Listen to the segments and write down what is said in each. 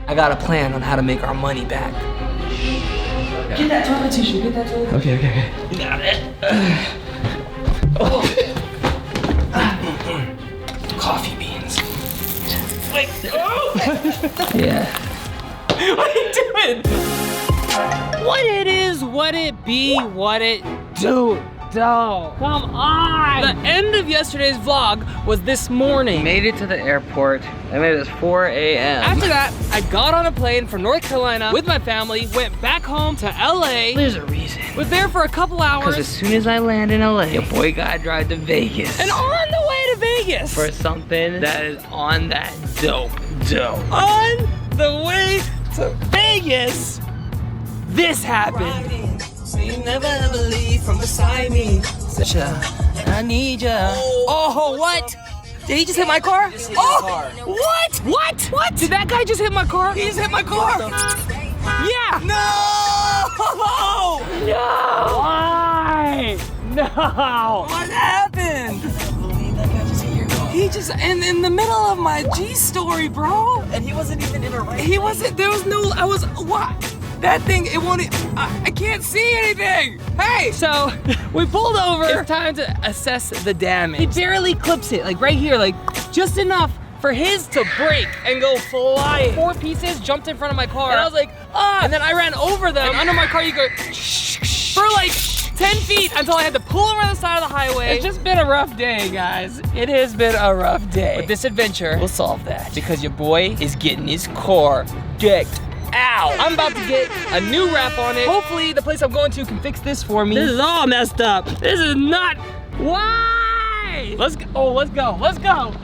I got a plan on how to make our money back. Get that toilet tissue, get that toilet tissue. Okay. You got it. Oh. Coffee beans. Wait. Oh. Yeah. What are you doing? What it is, what it be, what it do. Come on! The end of yesterday's vlog was this morning. Made it to the airport. I made it at 4 a.m. After that, I got on a plane from North Carolina with my family, went back home to LA. There's a reason. Was there for a couple hours. Because as soon as I land in LA, your boy gotta drive to Vegas. And on the way to Vegas. For something that is on that dope. On the way to Vegas, this happened. So you never ever leave from beside me. Such a, I need ya. Oh, what? Did he just hit my car? Oh, what? What? Did that guy just hit my car? He just hit my car. Yeah. No! Why? No. What happened? He just in the middle of my G story, bro. And he wasn't even in a race. He wasn't. There was no. I was what? That thing. It won't. I can't see anything. Hey. So we pulled over. It's time to assess the damage. He barely clips it, like right here, like just enough for his to break and go flying. 4 pieces jumped in front of my car, and I was like, ah! And then I ran over them. And under my car, you go for like 10 feet until I had to pull over on the side of the highway. It's just been a rough day, guys. It has been a rough day. But this adventure will solve that because your boy is getting his car decked out. I'm about to get a new wrap on it. Hopefully the place I'm going to can fix this for me. This is all messed up. This is not, why? Let's go, oh, let's go, let's go.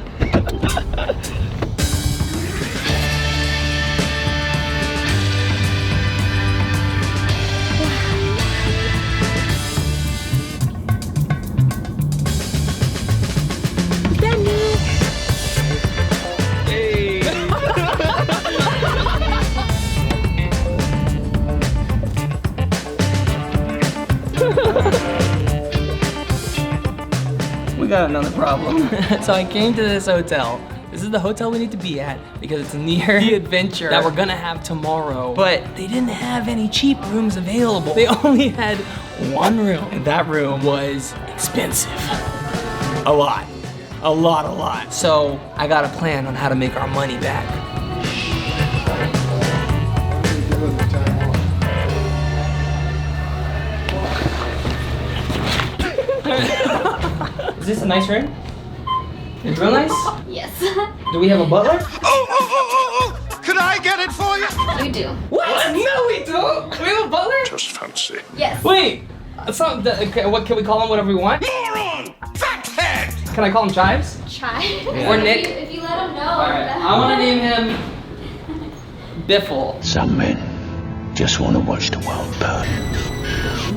We got another problem. So I came to this hotel. This is the hotel we need to be at because it's near the adventure that we're gonna have tomorrow. But they didn't have any cheap rooms available. They only had one room, and that room was expensive. A lot. So I got a plan on how to make our money back. Is this a nice room? It's real nice? Yes. Do we have a butler? Oh! Could I get it for you? We do. What? No, we don't. We have a butler? Just fancy. Yes. Wait. It's not the, okay, what can we call him? Whatever we want. Moron! Fathead! Can I call him Chives? Try. Or Nick? If you let him know. All right. I want to name him Biffle. Some men just want to watch the world burn.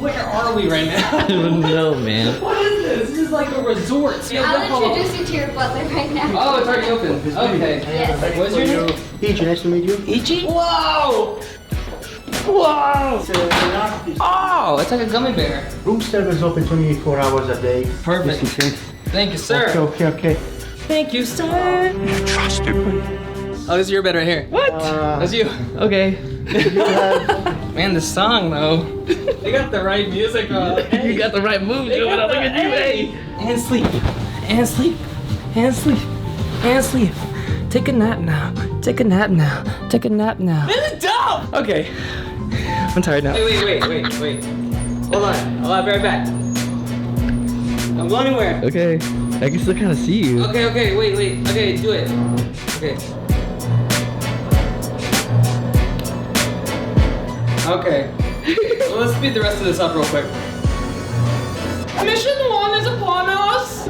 Where are we right now? I don't know, man. What is this? This is like a resort. I'll introduce you to your butler right now. Oh, it's already open. Okay. Yes. What's your name? Ichi, nice to meet you. Ichi? Whoa! Whoa! Oh, it's like a gummy bear. Room service open 24 hours a day. Perfect. Just in case. Thank you, sir. Okay. Thank you, sir. You trusted me. Oh, this is your bed right here. What? That's you. Okay. Man, the song though. They got the right music on. You got the right move, Joe. Look at you, hey. And sleep. And sleep. And sleep. And sleep. Take a nap now. Take a nap now. Take a nap now. This is dumb! Okay. I'm tired now. Wait. Hold on. I'll be right back. Don't go anywhere. Okay. I can still kind of see you. Okay, wait. Okay, do it. Okay. Well, let's speed the rest of this up real quick. Mission 1 is upon us.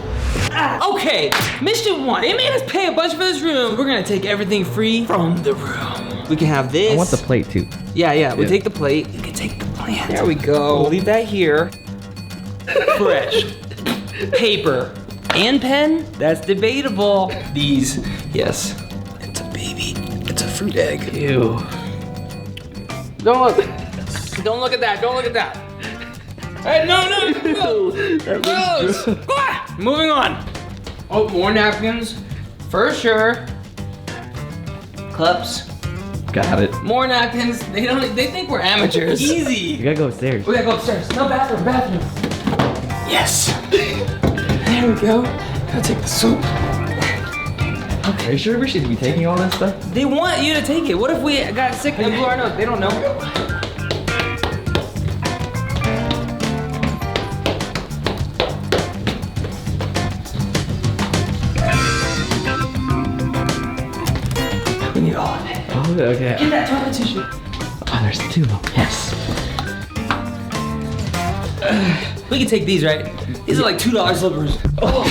Okay, mission 1. They made us pay a bunch for this room. We're gonna take everything free from the room. We can have this. I want the plate too. Yeah. We take the plate. You can take the plant. There we go. We'll leave that here. Fresh. Paper and pen. That's debatable. These. Yes. It's a baby. It's a fruit egg. Ew. Don't look at that. Hey, no. Gross. Moving on. Oh, more napkins. For sure. Cups. Got it. More napkins. They think we're amateurs. You Easy. gotta go upstairs. We gotta go upstairs. No bathroom. Yes. There we go. Gotta take the soup. Are you sure we should be taking all this stuff? They want you to take it. What if we got sick and blew our nose? They don't know. We need all of it. Oh, okay. Get that toilet tissue. Oh, there's 2 of them. Yes. We can take these, right? These are like $2 slippers. Oh.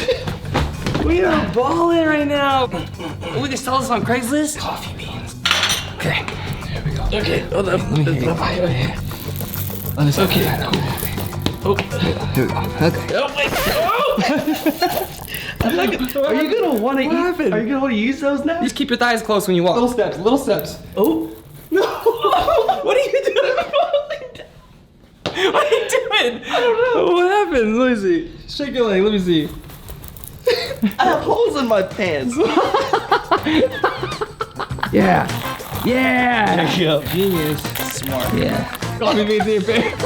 We are balling right now. We can sell this on Craigslist. Coffee beans. Okay. There we go. Okay. Hold up. Let me hear you. Okay. I know. Oh. Here we go. Okay. Oh, wait. Are you gonna want to eat? happened? Are you gonna want to use those now? Just keep your thighs close when you walk. Little steps. Oh. No. What are you doing? What are you doing? I don't know. What happened? Let me see. Shake your leg. Let me see. I have holes in my pants. Yeah. Yeah. There you go. Genius. Smart. Yeah. Coffee beans in your pants.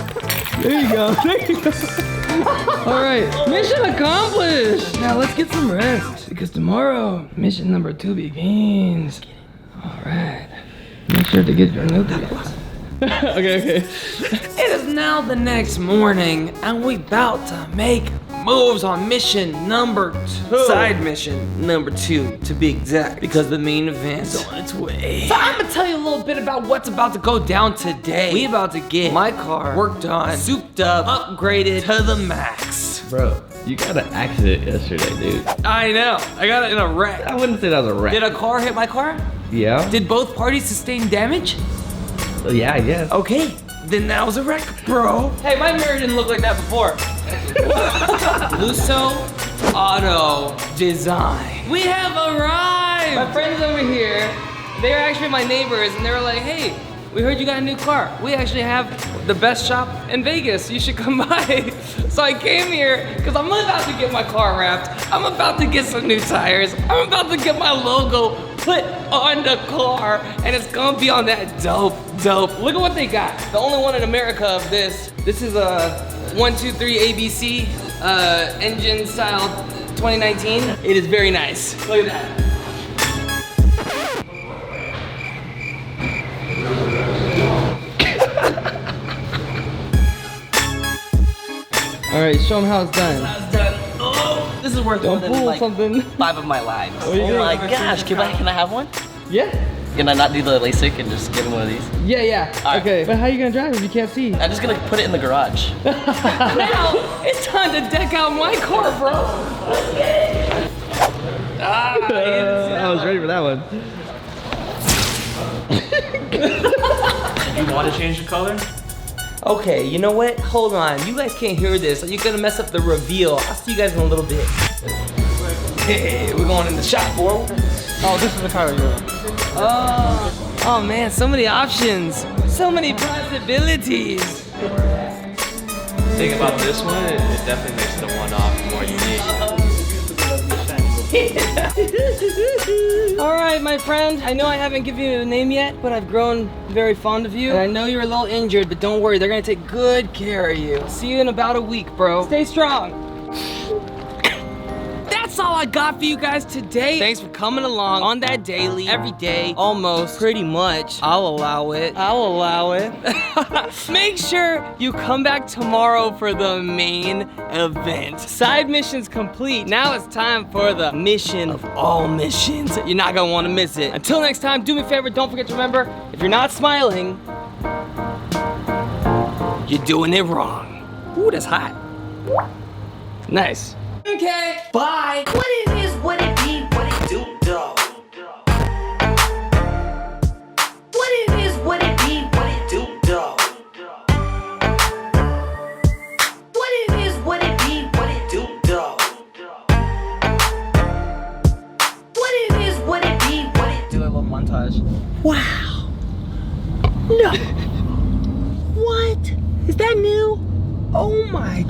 There you go. All right. Mission accomplished. Now let's get some rest because tomorrow mission number 2 begins. All right. Make sure to get your nutrients. Okay. It is now the next morning, and we about to make moves on mission number 2. Side mission number 2, to be exact, because the main event's on its way. So I'm gonna tell you a little bit about what's about to go down today. We about to get my car worked on, souped up, upgraded to the max. Bro, you got an accident yesterday, dude. I know. I got it in a wreck. I wouldn't say that was a wreck. Did a car hit my car? Yeah? Did both parties sustain damage? Yeah, I guess. Okay, then that was a wreck, bro. Hey, my mirror didn't look like that before. Lusso Auto Design. We have arrived. My friends over here, they're actually my neighbors, and they were like, hey, we heard you got a new car. We actually have the best shop in Vegas. You should come by. So I came here because I'm about to get my car wrapped. I'm about to get some new tires. I'm about to get my logo put on the car, and it's gonna be on that dope. Look at what they got. The only one in America of this. This is a 123 ABC engine style 2019. It is very nice. Look at that. All right, show them how it's done. Oh, this is worth more than pull like something. 5 of my lives. What are you Oh doing? my gosh, can I have one? Yeah. Can I not do the LASIK and just give him one of these? Yeah. All right. Okay. But how are you gonna drive if you can't see? I'm just gonna put it in the garage. Now it's time to deck out my car, bro. Let's get it. I was ready for that one. You want to change the color? Okay, you know what? Hold on. You guys can't hear this. You're gonna mess up the reveal. I'll see you guys in a little bit. Hey, we're going in the shop, bro. Oh, this is the color you want. Oh man, so many options. So many possibilities. The thing about this one, it definitely makes the one-off more unique. All right, my friend. I know I haven't given you a name yet, but I've grown very fond of you. And I know you're a little injured, but don't worry. They're gonna take good care of you. See you in about a week, bro. Stay strong. That's all I got for you guys today. Thanks for coming along on that daily, every day, almost, pretty much. I'll allow it. Make sure you come back tomorrow for the main event. Side mission's complete. Now it's time for the mission of all missions. You're not gonna wanna miss it. Until next time, do me a favor, don't forget to remember, if you're not smiling, you're doing it wrong. Ooh, that's hot. Nice. Okay, bye. What it is, what it be, what it do, dog. What it is, what it be, what it do, dog. What it is, what it be, what it do, dog. What it is, what it be, what it do. Do a little montage. Wow. No. What? Is that new? Oh my